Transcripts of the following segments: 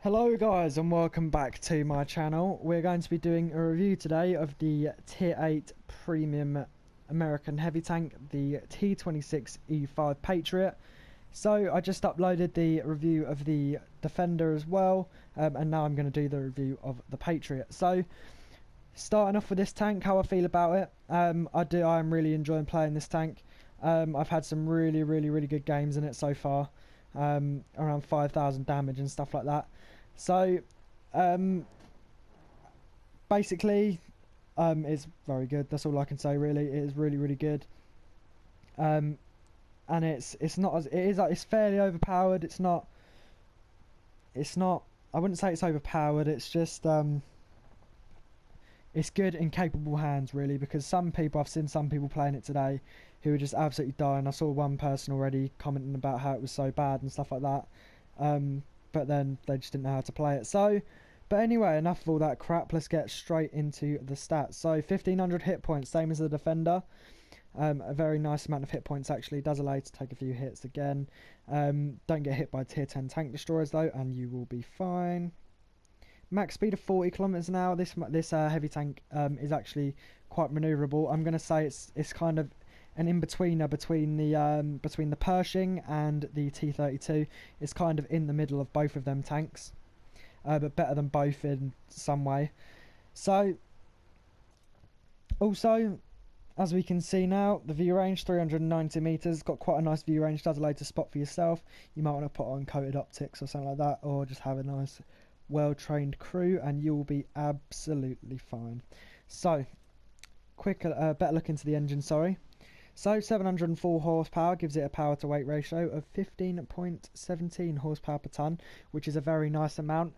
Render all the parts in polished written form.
Hello guys and welcome back to my channel. We're going to be doing a review today of the Tier 8 Premium American Heavy Tank, the T26E5 Patriot. So I just uploaded the review of the Defender as well, and now I'm going to do the review of the Patriot. So starting off with this tank, how I feel about it. I'm really enjoying playing this tank. I've had some really good games in it so far. Around 5,000 damage and stuff like that. So basically it's very good. That's all I can say really. It is really good. And it's fairly overpowered. It's not I wouldn't say it's overpowered. It's just it's good in capable hands really, because I've seen some people playing it today who are just absolutely dying. I saw one person already commenting about how it was so bad and stuff like that, but then they just didn't know how to play it. So but anyway, enough of all that crap, let's get straight into the stats. So 1500 hit points, same as the Defender. A very nice amount of hit points actually. Does allow you to take a few hits again. Don't get hit by tier 10 tank destroyers though, and you will be fine. Max speed of 40 kilometers an hour. This heavy tank is actually quite maneuverable. I'm going to say it's kind of an in-betweener between the Pershing and the T32. It's kind of in the middle of both of them tanks, but better than both in some way. So also, as we can see now, the view range 390 meters. Got quite a nice view range. Does allow you to spot for yourself. You might want to put on coated optics or something like that, or just have a nice well-trained crew and you will be absolutely fine. So better look into the engine. So 704 horsepower gives it a power to weight ratio of 15.17 horsepower per ton, which is a very nice amount.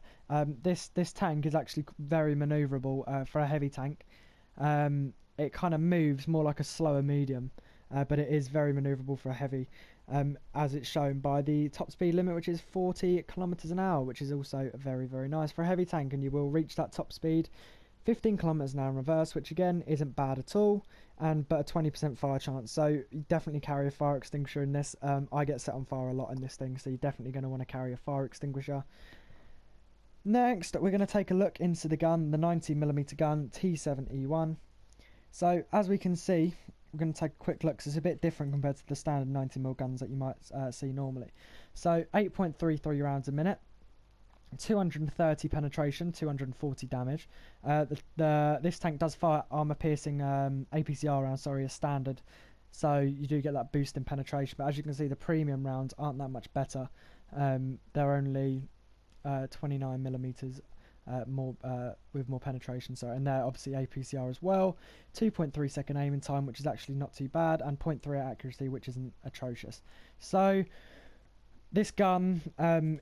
This tank is actually very maneuverable for a heavy tank. It kind of moves more like a slower medium, but it is very maneuverable for a heavy, as it's shown by the top speed limit, which is 40 kilometers an hour, which is also very nice for a heavy tank, and you will reach that top speed 15 kilometers an hour in reverse, which again isn't bad at all, but a 20% fire chance. So you definitely carry a fire extinguisher in this. I get set on fire a lot in this thing, so you're definitely going to want to carry a fire extinguisher. Next, we're going to take a look into the gun, the 90mm gun T7E1. So as we can see, we're going to take a quick look, because it's a bit different compared to the standard 90mm guns that you might see normally. So 8.33 rounds a minute, 230 penetration, 240 damage. This tank does fire armor piercing APCR rounds, as standard, so you do get that boost in penetration. But as you can see, the premium rounds aren't that much better. They're only 29mm more with more penetration, and they're obviously APCR as well. 2.3 second aiming time, which is actually not too bad, and 0.3 accuracy, which isn't atrocious. So this gun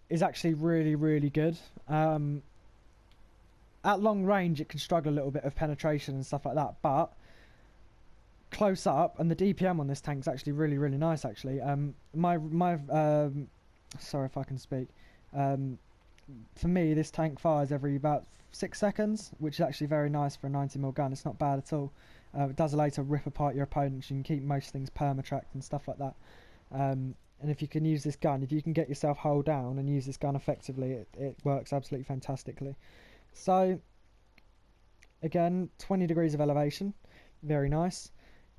is actually really good. At long range it can struggle a little bit of penetration and stuff like that, but close up, and the DPM on this tank is actually really nice actually. Sorry if I can speak. For me, this tank fires every about 6 seconds, which is actually very nice for a 90mm gun. It's not bad at all. It does allow you to rip apart your opponents. You can keep most things perma-tracked and stuff like that. And if you can use this gun, if you can get yourself hull down and use this gun effectively, it works absolutely fantastically. So again, 20 degrees of elevation, very nice,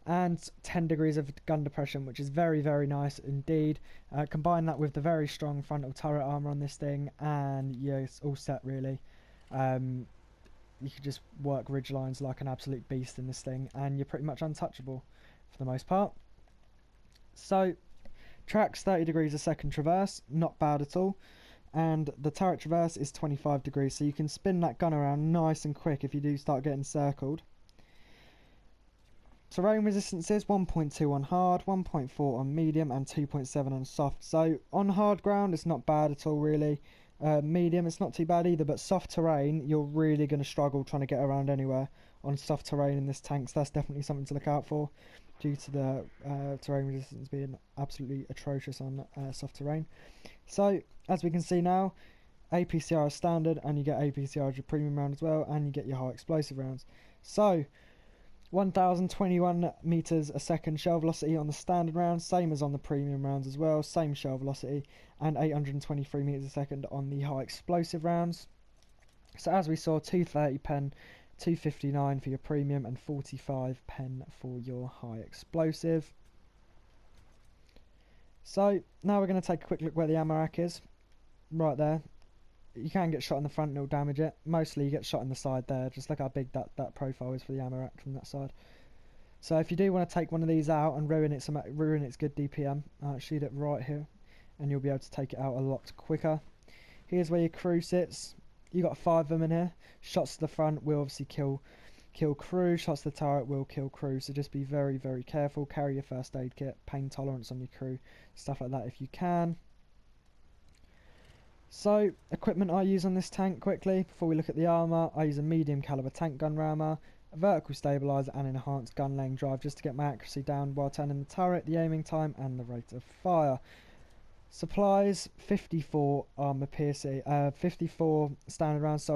and 10 degrees of gun depression, which is very nice indeed. Combine that with the very strong frontal turret armor on this thing, and yeah, it's all set really. You can just work ridge lines like an absolute beast in this thing, and you're pretty much untouchable for the most part. So tracks 30 degrees a second traverse, not bad at all, and the turret traverse is 25 degrees, so you can spin that gun around nice and quick if you do start getting circled. Terrain resistances 1.2 on hard, 1.4 on medium, and 2.7 on soft. So on hard ground it's not bad at all really. Medium it's not too bad either, but soft terrain you're really going to struggle trying to get around anywhere on soft terrain in this tank, so that's definitely something to look out for, due to the terrain resistance being absolutely atrocious on soft terrain. So as we can see now, APCR is standard, and you get APCR as your premium round as well, and you get your high explosive rounds. So 1021 meters a second shell velocity on the standard rounds, same as on the premium rounds as well, same shell velocity, and 823 meters a second on the high explosive rounds. So as we saw, 230 pen, 259 for your premium, and 45 pen for your high explosive. So now we're going to take a quick look where the ammo rack is. Right there. You can get shot in the front and it'll damage it. Mostly you get shot in the side there. Just look how big that profile is for the ammo rack from that side. So if you do want to take one of these out and ruin its good DPM, shoot it right here and you'll be able to take it out a lot quicker. Here's where your crew sits. You got 5 of them in here. Shots to the front will obviously kill crew. Shots to the turret will kill crew. So just be very, very careful. Carry your first aid kit, pain tolerance on your crew, stuff like that if you can. So, equipment I use on this tank quickly, before we look at the armour, I use a medium caliber tank gun rammer, a vertical stabiliser and enhanced gun lane drive just to get my accuracy down while turning the turret, the aiming time and the rate of fire. Supplies, 54 armour piercing, 54 standard rounds,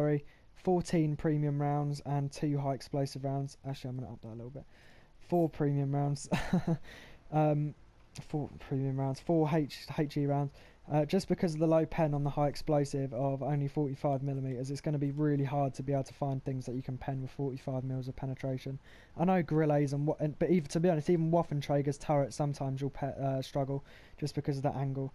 14 premium rounds and 2 high explosive rounds. Actually I'm going to up that a little bit. 4 premium rounds, 4 premium rounds, 4 HE rounds. Just because of the low pen on the high explosive of only 45mm, it's going to be really hard to be able to find things that you can pen with 45mm of penetration. I know Grillet's but even to be honest, even Waffenträger's turrets sometimes you'll struggle just because of that angle.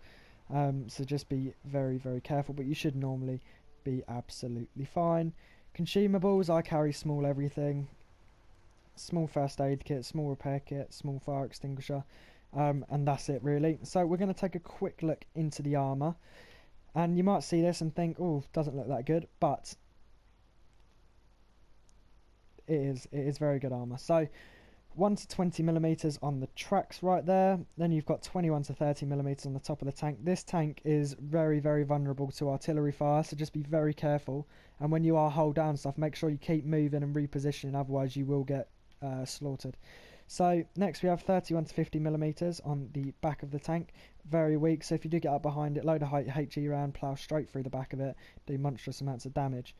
So just be very, very careful, but you should normally be absolutely fine. Consumables, I carry small everything, small first aid kit, small repair kit, small fire extinguisher. And that's it really. So we're going to take a quick look into the armour, and you might see this and think, oh, doesn't look that good, but it is very good armour. So 1 to 20mm on the tracks right there, then you've got 21 to 30mm on the top of the tank. This tank is very, very vulnerable to artillery fire, so just be very careful, and when you are hull down stuff, make sure you keep moving and repositioning, otherwise you will get slaughtered. So next we have 31 to 50mm on the back of the tank, very weak, so if you do get up behind it, load a HE round, plough straight through the back of it, do monstrous amounts of damage.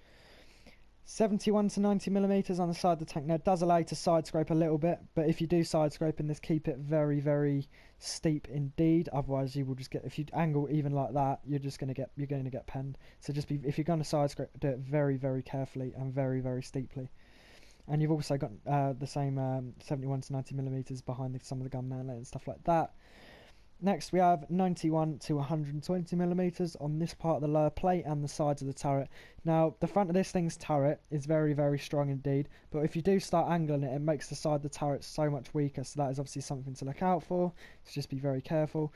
71 to 90mm on the side of the tank. Now it does allow you to side scrape a little bit, but if you do side scrape in this, keep it very, very steep indeed, otherwise you will just get, if you angle even like that, you're going to get penned. So just be, if you're going to side scrape, do it very, very carefully and very, very steeply. And you've also got the same 71 to 90mm behind some of the gun manlet and stuff like that. Next we have 91 to 120mm on this part of the lower plate and the sides of the turret. Now the front of this thing's turret is very, very strong indeed, but if you do start angling it, it makes the side of the turret so much weaker, so that is obviously something to look out for, so just be very careful.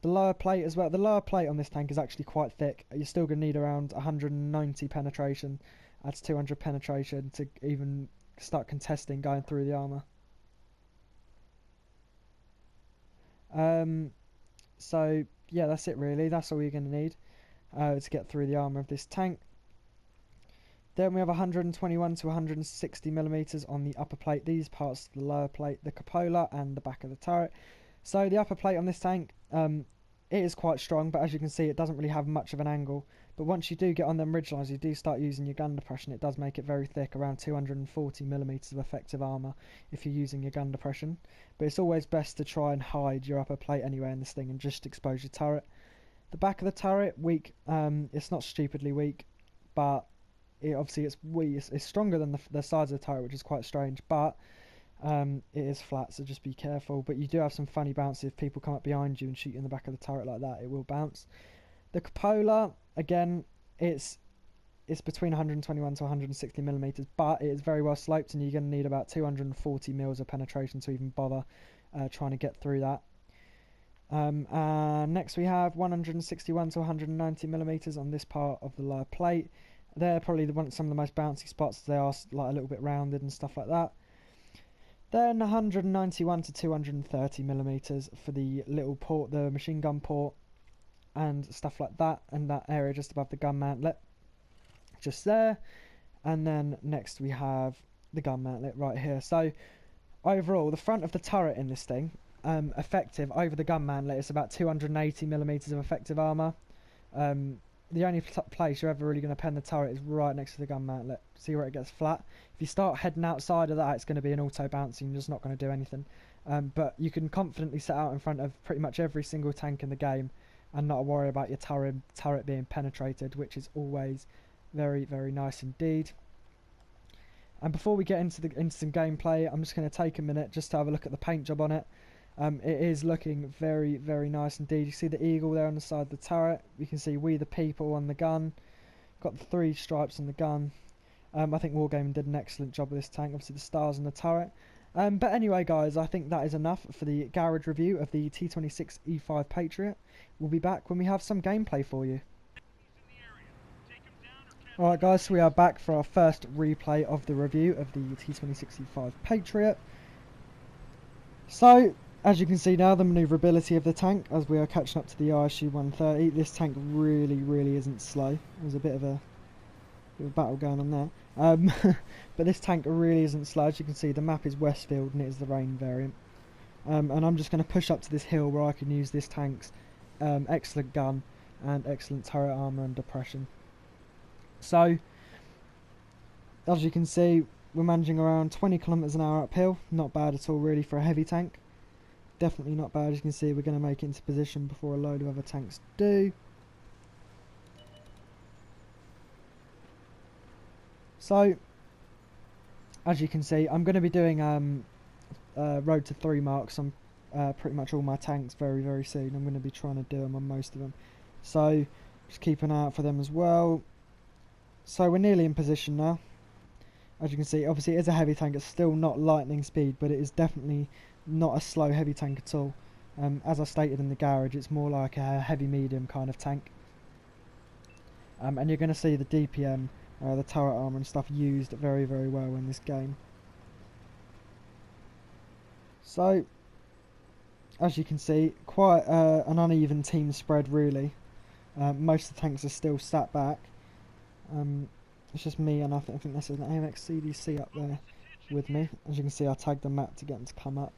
The lower plate as well, the lower plate on this tank is actually quite thick. You're still going to need around 190 penetration, that's 200 penetration to even start contesting going through the armour. So yeah, that's it really, that's all you're going to need to get through the armour of this tank. Then we have 121 to 160mm on the upper plate, these parts of the lower plate, the cupola and the back of the turret. So the upper plate on this tank, it is quite strong, but as you can see it doesn't really have much of an angle. But once you do get on them ridgelines, you do start using your gun depression, it does make it very thick, around 240mm of effective armour if you're using your gun depression. But it's always best to try and hide your upper plate anyway in this thing and just expose your turret. The back of the turret, weak, it's not stupidly weak, but obviously it's weak, it's stronger than the sides of the turret, which is quite strange, but it is flat, so just be careful. But you do have some funny bounces if people come up behind you and shoot you in the back of the turret like that, it will bounce. The cupola, again, it's between 121 to 160mm, but it is very well sloped, and you're going to need about 240mm of penetration to even bother trying to get through that. And next we have 161 to 190mm on this part of the lower plate. They're probably some of the most bouncy spots, they are like a little bit rounded and stuff like that. Then 191 to 230mm for the little port, the machine gun port and stuff like that, and that area just above the gun mantlet, just there. And then next we have the gun mantlet right here. So overall, the front of the turret in this thing, effective over the gun mantlet, is about 280mm of effective armour. the only place you're ever really going to pen the turret is right next to the gun mantlet. See where it gets flat? If you start heading outside of that, it's going to be an auto bounce and you're just not going to do anything. But you can confidently set out in front of pretty much every single tank in the game and not worry about your turret being penetrated, which is always very, very nice indeed. And before we get into some gameplay, I'm just going to take a minute just to have a look at the paint job on it. It is looking very, very nice indeed. You see the eagle there on the side of the turret. You can see We the People on the gun. Got the 3 stripes on the gun. I think Wargaming did an excellent job with this tank. Obviously the stars on the turret. But anyway, guys, I think that is enough for the garage review of the T26 E5 Patriot. We'll be back when we have some gameplay for you. Alright guys, so we are back for our first replay of the review of the T26 E5 Patriot. So, as you can see now, the manoeuvrability of the tank, as we are catching up to the ISU 130, this tank really isn't slow. There's a bit of a battle going on there. But this tank really isn't slow. As you can see, the map is Westfield and it is the rain variant. And I'm just going to push up to this hill where I can use this tank's excellent gun and excellent turret armour and depression. So, as you can see, we're managing around 20 kilometers an hour uphill. Not bad at all really for a heavy tank. Definitely not bad. As you can see, we're going to make it into position before a load of other tanks do. So, as you can see, I'm going to be doing road to 3 marks on pretty much all my tanks very soon. I'm going to be trying to do them on most of them. So, just keep an eye out for them as well. So we're nearly in position now. As you can see, obviously it is a heavy tank. It's still not lightning speed, but it is definitely not a slow heavy tank at all. As I stated in the garage, it's more like a heavy medium kind of tank. And you're going to see the DPM, the turret armour and stuff used very well in this game. So, as you can see, quite an uneven team spread really. Most of the tanks are still sat back. It's just me and I think this is an AMX CDC up there with me. As you can see, I tagged the map to get them to come up.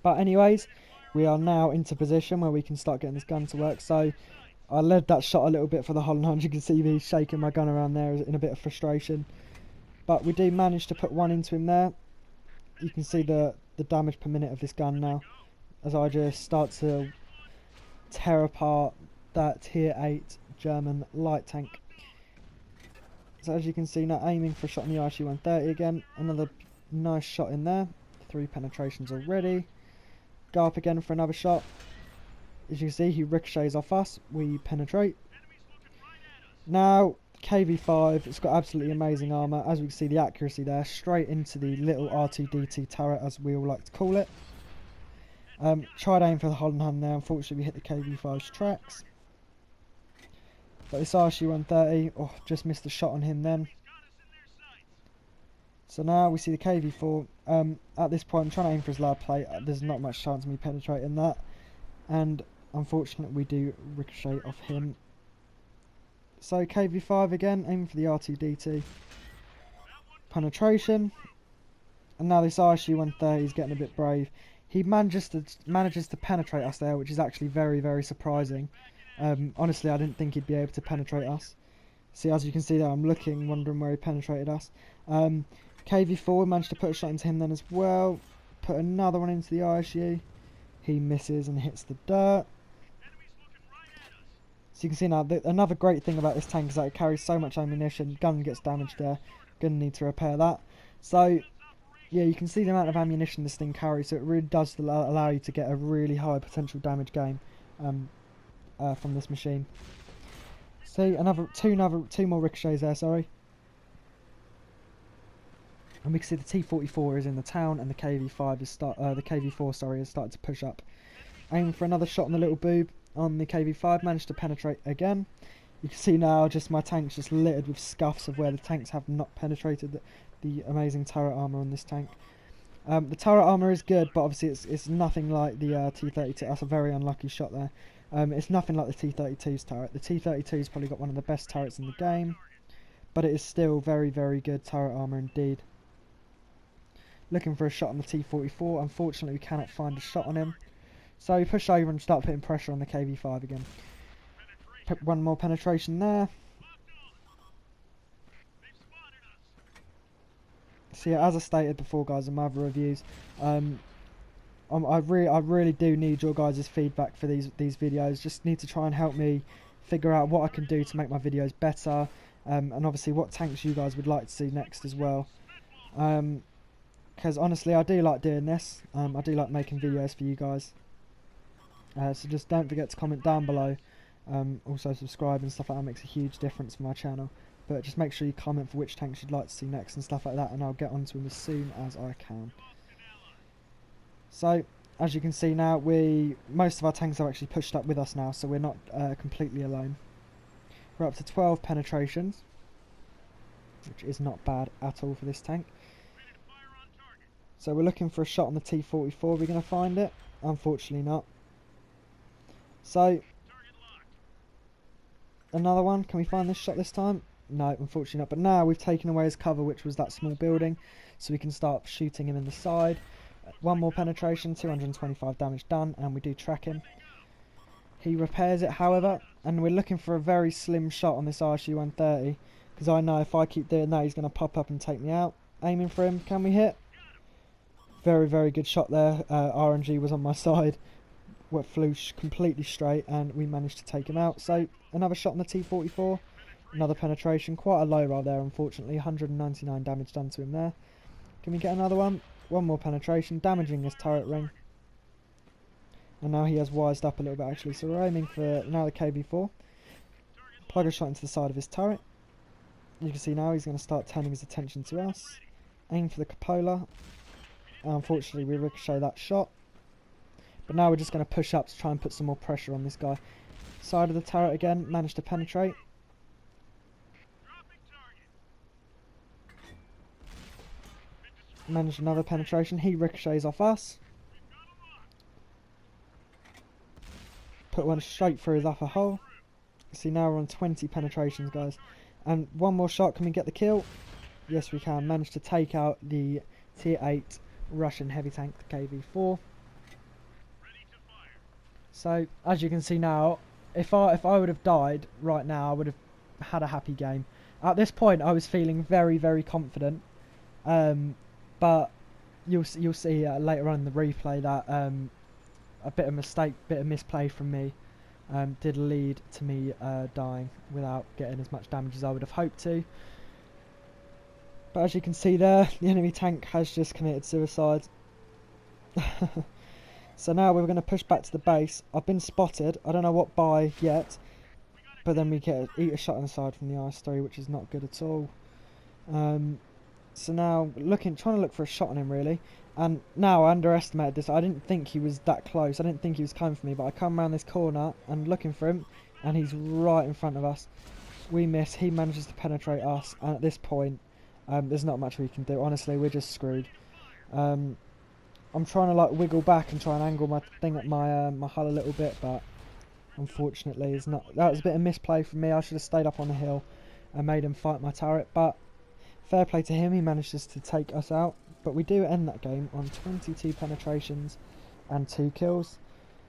But anyways, we are now into position where we can start getting this gun to work. So I led that shot a little bit for the Holland Hunt. You can see me shaking my gun around there in a bit of frustration. But we do manage to put one into him there. You can see the damage per minute of this gun now, as I just start to tear apart that tier 8 German light tank. So as you can see now, aiming for a shot on the ISU 130 again. Another nice shot in there. 3 penetrations already. Go up again for another shot. As you can see, he ricochets off us. We penetrate. Now, KV5, it's got absolutely amazing armour. As we can see, the accuracy there, straight into the little R2-D2 turret, as we all like to call it. Tried aim for the Holland Hunt there. Unfortunately, we hit the KV5's tracks. But this ISU 130, oh, just missed a shot on him then. So now we see the KV4. At this point, I'm trying to aim for his loud plate. There's not much chance of me penetrating that. And unfortunately, we do ricochet off him. So KV5 again, aiming for the R2-D2. Penetration. And now this ISU 130 is getting a bit brave. He manages to penetrate us there, which is actually very surprising. Honestly, I didn't think he'd be able to penetrate us. See, as you can see there, I'm looking, wondering where he penetrated us. KV4 managed to put a shot into him then as well. Put another one into the ISU. He misses and hits the dirt. So you can see now, another great thing about this tank is that it carries so much ammunition. Gun gets damaged there. Gonna need to repair that. So, yeah, you can see the amount of ammunition this thing carries. So it really does allow you to get a really high potential damage game from this machine. See, two more ricochets there, sorry. And we can see the T44 is in the town, and the KV4 has started to push up. Aiming for another shot on the little boob on the KV5, managed to penetrate again. You can see now, just my tank's just littered with scuffs of where the tanks have not penetrated the amazing turret armour on this tank. The turret armour is good, but obviously it's nothing like the T32. That's a very unlucky shot there. It's nothing like the T32's turret. The T32's probably got one of the best turrets in the game, but it is still very good turret armour indeed. Looking for a shot on the T44. Unfortunately, we cannot find a shot on him. So we push over and start putting pressure on the KV5 again. One more penetration there. So yeah, as I stated before, guys, in my other reviews, I really do need your guys' feedback for these videos. Just need to try and help me figure out what I can do to make my videos better, and obviously what tanks you guys would like to see next as well. Because honestly, I do like doing this. I do like making videos for you guys. So just don't forget to comment down below. Also subscribe and stuff like that makes a huge difference for my channel. But just make sure you comment for which tanks you'd like to see next and stuff like that, and I'll get onto them as soon as I can. So, as you can see now, most of our tanks are actually pushed up with us now, so we're not completely alone. We're up to 12 penetrations, which is not bad at all for this tank. So we're looking for a shot on the T-44. We're going to find it? Unfortunately not. So, another one. Can we find this shot this time? No, unfortunately not. But now we've taken away his cover, which was that small building, so we can start shooting him in the side. One more penetration, 225 damage done, and we do track him. He repairs it, however, and we're looking for a very slim shot on this RSU-130, because I know if I keep doing that, he's going to pop up and take me out. Aiming for him, can we hit? Very, very good shot there. RNG was on my side. What flew completely straight, and we managed to take him out. So, another shot on the T-44. Another penetration, quite a low roll there, unfortunately. 199 damage done to him there. Can we get another one? One more penetration, damaging his turret ring. And now he has wised up a little bit actually, so we're aiming for now the KV-4. Plug a shot into the side of his turret. You can see now he's going to start turning his attention to us. Aim for the cupola. Unfortunately we ricochet that shot. But now we're just going to push up to try and put some more pressure on this guy. Side of the turret again, managed to penetrate. Managed another penetration, he ricochets off us. Put one straight through his upper hole. See, now we're on 20 penetrations, guys. And one more shot, can we get the kill? Yes we can, managed to take out the tier 8 Russian heavy tank, the KV-4. So, as you can see now, if I would have died right now, I would have had a happy game. At this point I was feeling very, very confident. But you'll see later on in the replay that a bit of mistake, bit of misplay from me did lead to me dying without getting as much damage as I would have hoped to. But as you can see there, the enemy tank has just committed suicide. So now we're going to push back to the base. I've been spotted. I don't know what by yet, but then we eat a shot on the side from the IS-3, which is not good at all. So now trying to look for a shot on him really, and now I underestimated this. I didn't think he was that close. I didn't think he was coming for me, but I come around this corner and looking for him, and he's right in front of us. We miss. He manages to penetrate us, and at this point, there's not much we can do. Honestly, we're just screwed. I'm trying to like wiggle back and try and angle my thing at my my hull a little bit, but unfortunately, it's not. That was a bit of misplay from me. I should have stayed up on the hill and made him fight my turret, but. Fair play to him, he manages to take us out, but we do end that game on 22 penetrations and 2 kills.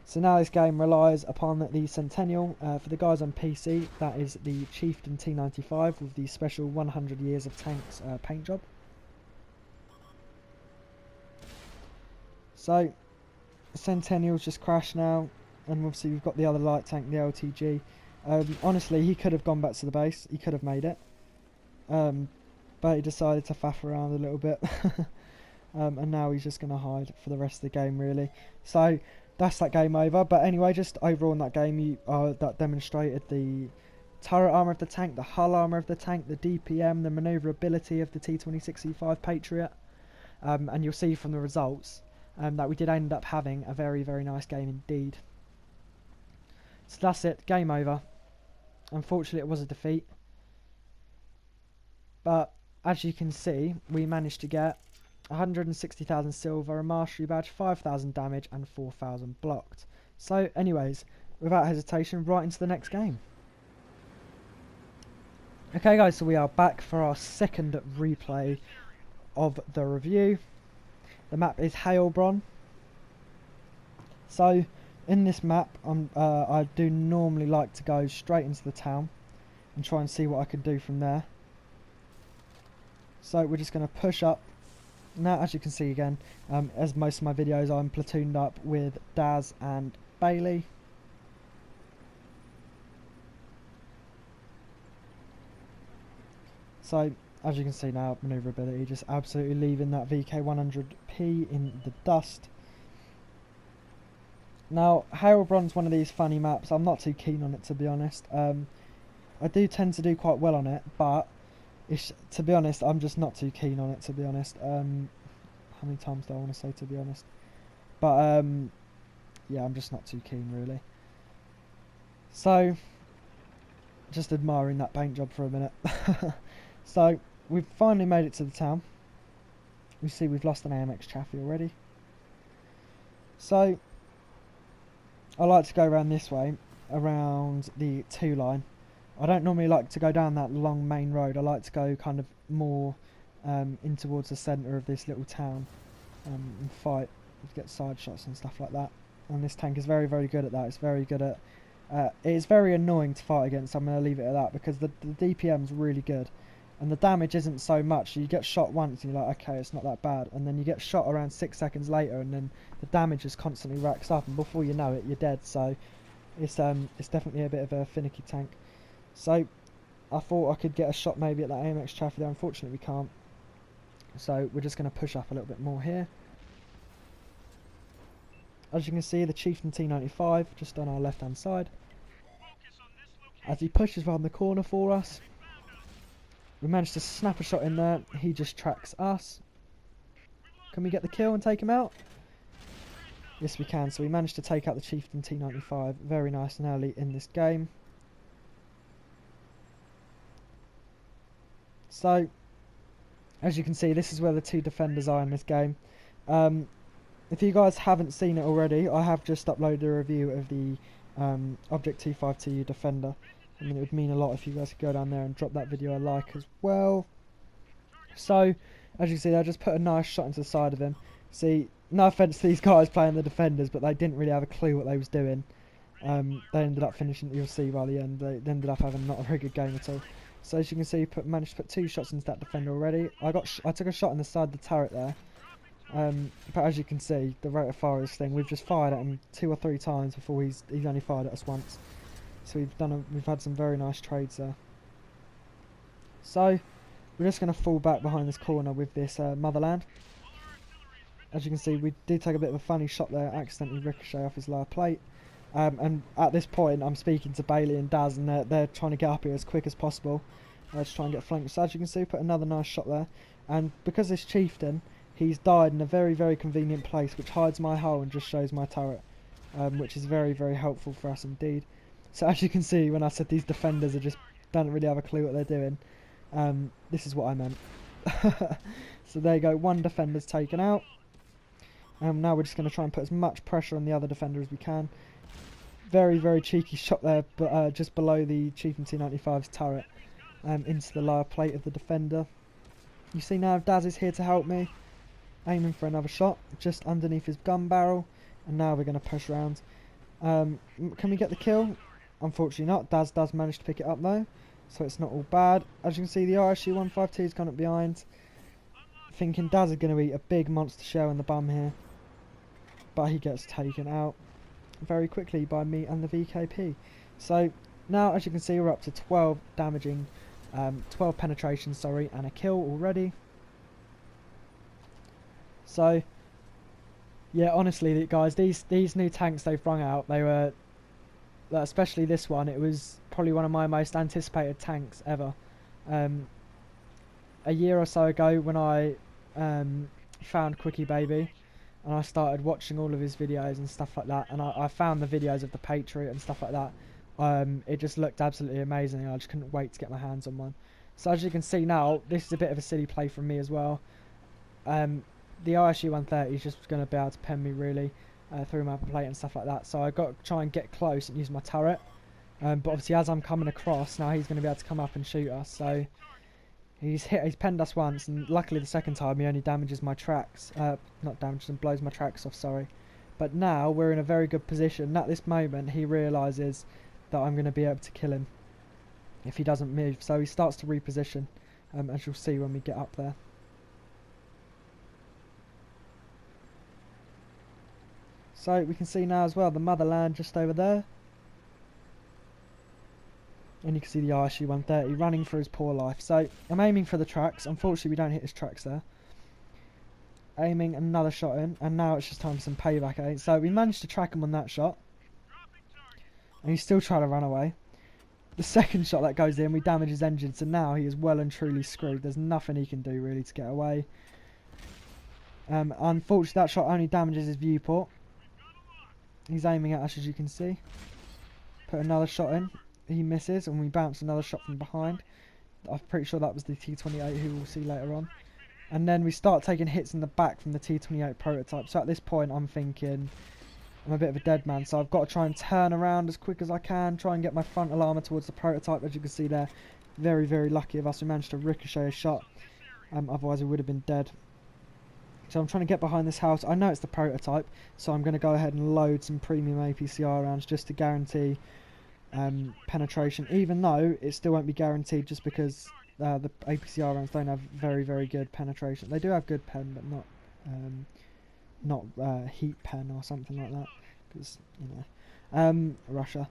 So now this game relies upon the Centennial. For the guys on PC, that is the Chieftain T95 with the special 100 years of tanks paint job. So, Centennial's just crashed now, and obviously we've got the other light tank, the LTG. Honestly, he could have gone back to the base, he could have made it. But he decided to faff around a little bit. And now he's just going to hide for the rest of the game really. So that's that game over. But anyway, just overall in that game that demonstrated the turret armour of the tank, the hull armour of the tank, the DPM, the manoeuvrability of the T26E5 Patriot. And you'll see from the results that we did end up having a very, very nice game indeed. So that's it, game over. Unfortunately it was a defeat. But as you can see, we managed to get 160,000 silver, a mastery badge, 5,000 damage and 4,000 blocked. So anyways, without hesitation, right into the next game. Okay guys, so we are back for our second replay of the review. The map is Heilbronn. So In this map, I do normally like to go straight into the town and try and see what I can do from there. So we're just going to push up. Now, as you can see again, as most of my videos, I'm platooned up with Daz and Bailey. So, as you can see now, manoeuvrability, just absolutely leaving that VK100P in the dust. Now, Heilbronn's one of these funny maps. I'm not too keen on it, to be honest. I do tend to do quite well on it, but to be honest, I'm just not too keen on it, to be honest. How many times do I want to say to be honest? But, yeah, I'm just not too keen, really. So, just admiring that paint job for a minute. So, we've finally made it to the town. We see we've lost an AMX Chaffee already. So, I like to go around this way, around the 2 line. I don't normally like to go down that long main road. I like to go kind of more in towards the centre of this little town and fight, get side shots and stuff like that. And this tank is very, very good at that. It's very good at... it's very annoying to fight against, I'm going to leave it at that, because the DPM is really good. And the damage isn't so much. You get shot once and you're like, okay, it's not that bad. And then you get shot around 6 seconds later and then the damage just constantly racks up. And before you know it, you're dead. So it's definitely a bit of a finicky tank. So I thought I could get a shot maybe at that AMX Chaffee there. Unfortunately, we can't. So we're just going to push up a little bit more here. As you can see, the Chieftain T95 just on our left-hand side. As he pushes around the corner for us. We managed to snap a shot in there. He just tracks us. Can we get the kill and take him out? Yes, we can. So we managed to take out the Chieftain T95 very nice and early in this game. So, as you can see, this is where the 2 defenders are in this game. If you guys haven't seen it already, I have just uploaded a review of the Object 252 Defender. I mean, it would mean a lot if you guys could go down there and drop that video a like as well. So, as you can see, I just put a nice shot into the side of him. See, no offence to these guys playing the defenders, but they didn't really have a clue what they was doing. They ended up finishing, you'll see by the end, they ended up having not a very good game at all. So as you can see, managed to put 2 shots into that defender already. I took a shot in the side of the turret there. But as you can see, the rate of fire of this thing, we've just fired at him 2 or 3 times before he's only fired at us once. So we've had some very nice trades there. So we're just going to fall back behind this corner with this Motherland. As you can see, we did take a bit of a funny shot there, accidentally ricochet off his lower plate. And at this point, I'm speaking to Bailey and Daz, and they're trying to get up here as quick as possible. Just try and get flanked. So as you can see, put another nice shot there. And because this Chieftain, he's died in a very, very convenient place, which hides my hull and just shows my turret, which is very, very helpful for us indeed. So as you can see, when I said these defenders don't really have a clue what they're doing, this is what I meant. So there you go, 1 defender's taken out. Now we're just going to try and put as much pressure on the other defender as we can. Very, very cheeky shot there, but just below the Chieftain T95's turret, into the lower plate of the defender. You see now Daz is here to help me, aiming for another shot, just underneath his gun barrel, and now we're going to push around. Can we get the kill? Unfortunately not. Daz does manage to pick it up though, so it's not all bad. As you can see, the RSU 152 has gone up behind, thinking Daz is going to eat a big monster shell in the bum here, but he gets taken out very quickly by me and the VKP. So now, as you can see, we're up to 12 damaging, 12 penetrations, sorry, and a kill already. So yeah, honestly guys, these new tanks they've brung out, they were, especially this one, it was probably one of my most anticipated tanks ever. A year or so ago, when I found Quickie Baby and I started watching all of his videos and stuff like that, and I found the videos of the Patriot and stuff like that, it just looked absolutely amazing. I just couldn't wait to get my hands on one. So as you can see now, this is a bit of a silly play from me as well. The RSU 130 is just going to be able to pen me really through my plate and stuff like that, so I got to try and get close and use my turret, but obviously as I'm coming across now, he's going to be able to come up and shoot us. So he's penned us once, and luckily the second time he only damages my tracks, not damages and blows my tracks off, sorry. But now we're in a very good position. At this moment, he realises that I'm going to be able to kill him if he doesn't move. So he starts to reposition, as you'll see when we get up there. So we can see now as well the motherland just over there. And you can see the RSU 130 running for his poor life. So I'm aiming for the tracks. Unfortunately, we don't hit his tracks there. Aiming another shot in. And now it's just time for some payback, eh? So we managed to track him on that shot. And he's still trying to run away. The second shot that goes in, we damage his engine. So now he is well and truly screwed. There's nothing he can do really to get away. Unfortunately, that shot only damages his viewport. He's aiming at us, as you can see. Put another shot in. He misses, and we bounce another shot from behind. I'm pretty sure that was the T28, who we'll see later on. And then we start taking hits in the back from the T28 prototype. So at this point, I'm thinking I'm a bit of a dead man. So I've got to try and turn around as quick as I can. Try and get my frontal armour towards the prototype. As you can see there, very, very lucky of us. We managed to ricochet a shot. Otherwise, we would have been dead. So I'm trying to get behind this house. I know it's the prototype, so I'm going to go ahead and load some premium APCR rounds just to guarantee penetration, even though it still won't be guaranteed just because the APCR rounds don't have very, very good penetration. They do have good pen, but not heat pen or something like that, because, you know, Russia.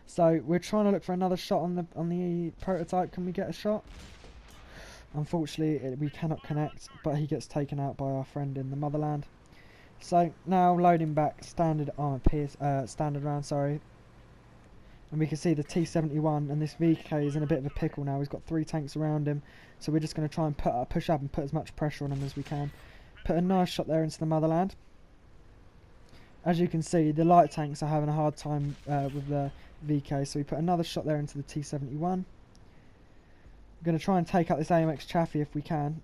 So we're trying to look for another shot on the prototype. Can we get a shot? Unfortunately, we cannot connect, but he gets taken out by our friend in the motherland. So now loading back standard armor standard round, sorry. And we can see the T71, and this VK is in a bit of a pickle now. He's got 3 tanks around him, so we're just going to try and push up and put as much pressure on him as we can. Put a nice shot there into the motherland. As you can see, the light tanks are having a hard time with the VK, so we put another shot there into the T71. We're going to try and take out this AMX Chaffee if we can.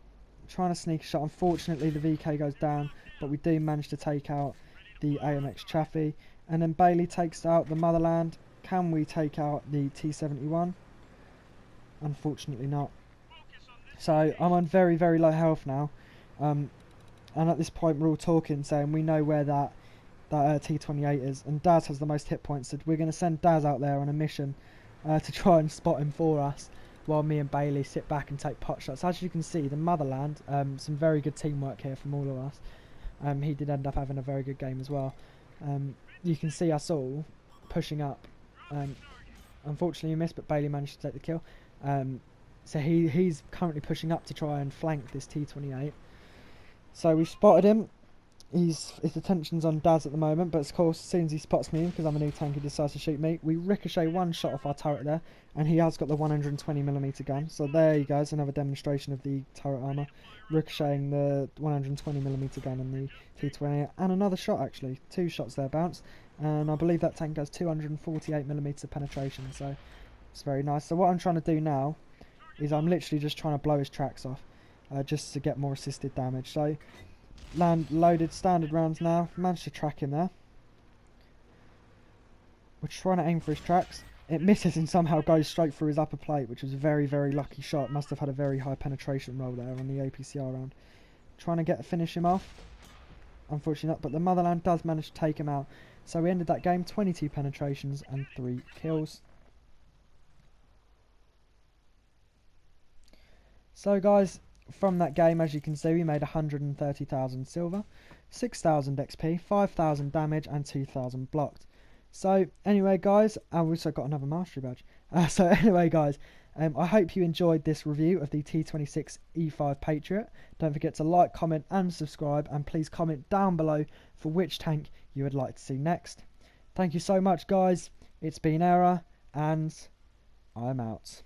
Trying to sneak a shot. Unfortunately, the VK goes down, but we do manage to take out the AMX Chaffee. And then Bailey takes out the motherland. Can we take out the T71? Unfortunately not. So I'm on very, very low health now. And at this point we're all talking, saying we know where that T28 is. And Daz has the most hit points, so we're going to send Daz out there on a mission to try and spot him for us, while me and Bailey sit back and take pot shots. As you can see, the motherland, some very good teamwork here from all of us. He did end up having a very good game as well. You can see us all pushing up. Unfortunately he missed, but Bailey managed to take the kill. So he's currently pushing up to try and flank this T28. So we spotted him. His attention's on Daz at the moment, but of course as soon as he spots me, because I'm a new tank, he decides to shoot me. We ricochet one shot off our turret there, and he has got the 120mm gun. So there you go, it's another demonstration of the turret armour. Ricocheting the 120mm gun on the T28, and another shot actually. 2 shots there bounced, and I believe that tank has 248mm penetration, so it's very nice. So what I'm trying to do now is I'm literally just trying to blow his tracks off, just to get more assisted damage. So loaded standard rounds now. Managed to track him there. We're trying to aim for his tracks. It misses and somehow goes straight through his upper plate, which was a very, very lucky shot. Must have had a very high penetration roll there on the APCR round. Trying to finish him off. Unfortunately not, but the motherland does manage to take him out. So we ended that game 22 penetrations and 3 kills. So guys, from that game, as you can see, we made 130,000 silver, 6,000 XP, 5,000 damage and 2,000 blocked. So anyway guys, I've also got another mastery badge. So anyway guys, I hope you enjoyed this review of the T26 E5 Patriot. Don't forget to like, comment and subscribe, and please comment down below for which tank you would like to see next. Thank you so much guys, it's been Era, and I'm out.